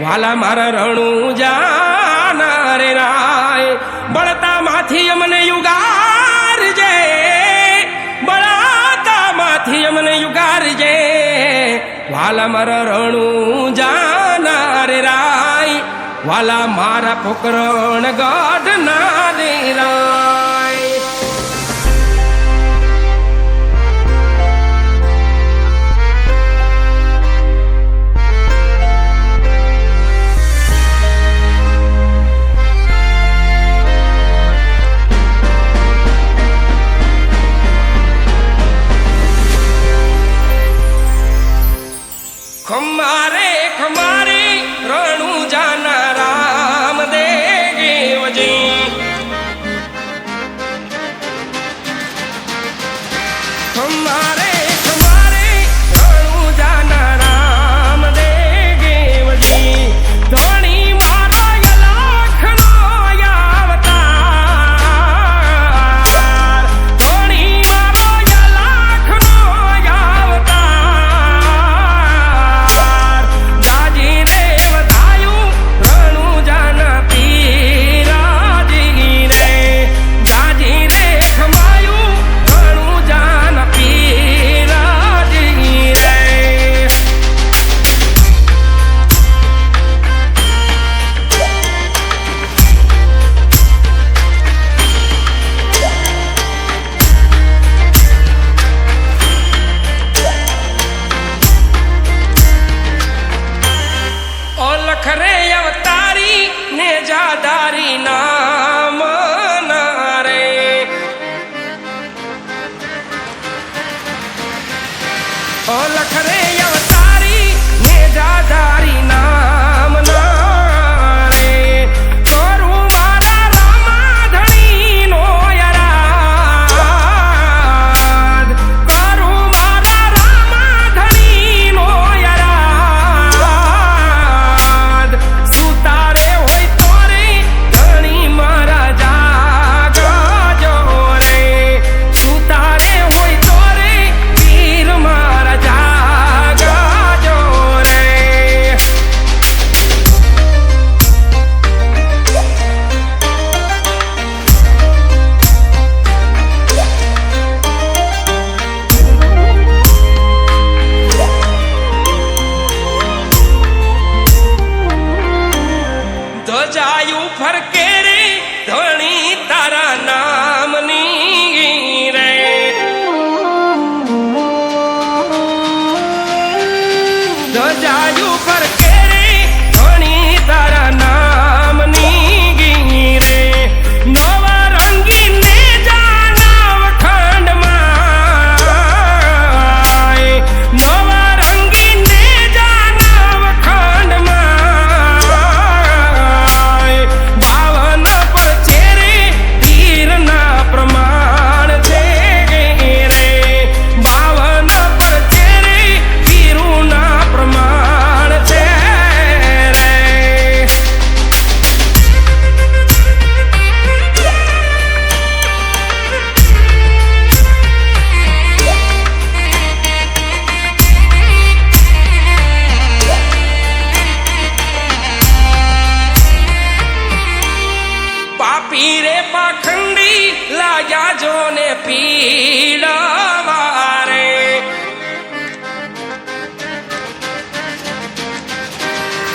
વાલા મારા રણું જાના રે રાય બળતા માંથી અમને યુગારજે બળતા માંથી અમને યુગારજે વાલા મારા રણું જાના રે રાય વાલા મારા પોકરણ ગઢ ના રે રાય खमारे खमारे रणु जाना राम देव जी खमारे खमारे रणु जाना राम देव जी धनी मारो यलाख नो अवतार धनी मारो यलाख नो अवतार दाजी रे बतायूं रणु जाना पीराजी रे दाजी रे खमायूं रणु जाना पीराजी रे ओलख रे अवतारी ने जादारी नाम नारे ओलख रे अवतारी ने जादारी नाम नारे करू मारा रामा धनी नो यराद करू मारा रामा धनी नो यराद सुतारे होय तोरे धनी मारा जागा जो रे सुतारे होय तोरे वीर मारा जागा जो रे ધજાયું ફરકે રે ધણી તારા નામની રે ધજાયું ફરકે રે ધણી તારા નામની રે નવા રંગી ને જાનવ ખંડમાં નવા રંગી ને જાનવ ખંડમાં બાવન પર છે રે વીરના પ્રમાણ છે રે બાવન પર છે રે વીરુના પ્રમાણ છે રે પાપી રે પાખંડી લાગ્યા જો ને પીડાવા રે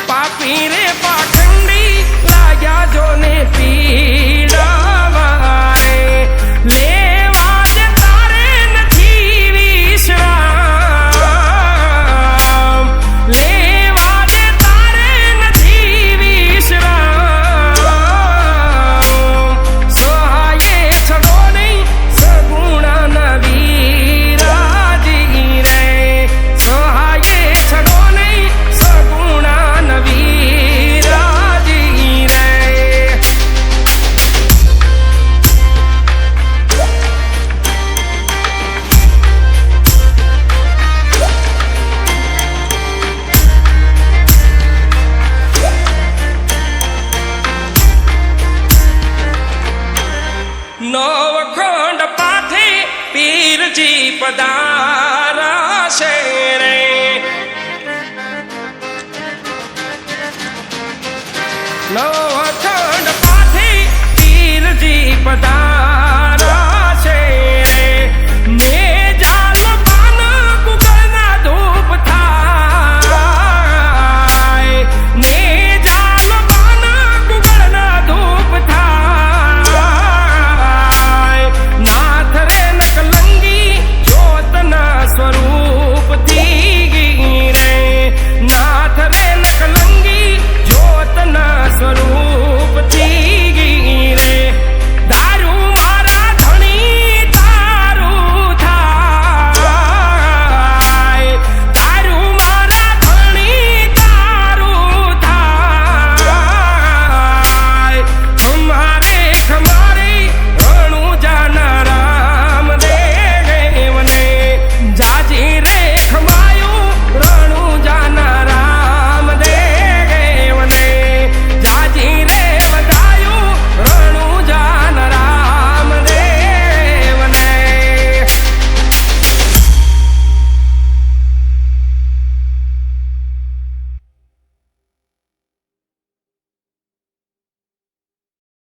પાપી રે પાખંડી લાગ્યા જો ને પીડાવા રે લેવા દે તારે નથી વિશ્રામ લેવા દે તારે નથી વિશ્રામ સહાયે છડો નહીં સગુણા નવી રાજી રે સહાયે છડો નહીં સગુણા નવી રાજી રે નવખંડ પાથે પીરજી પધારા છે રે નવ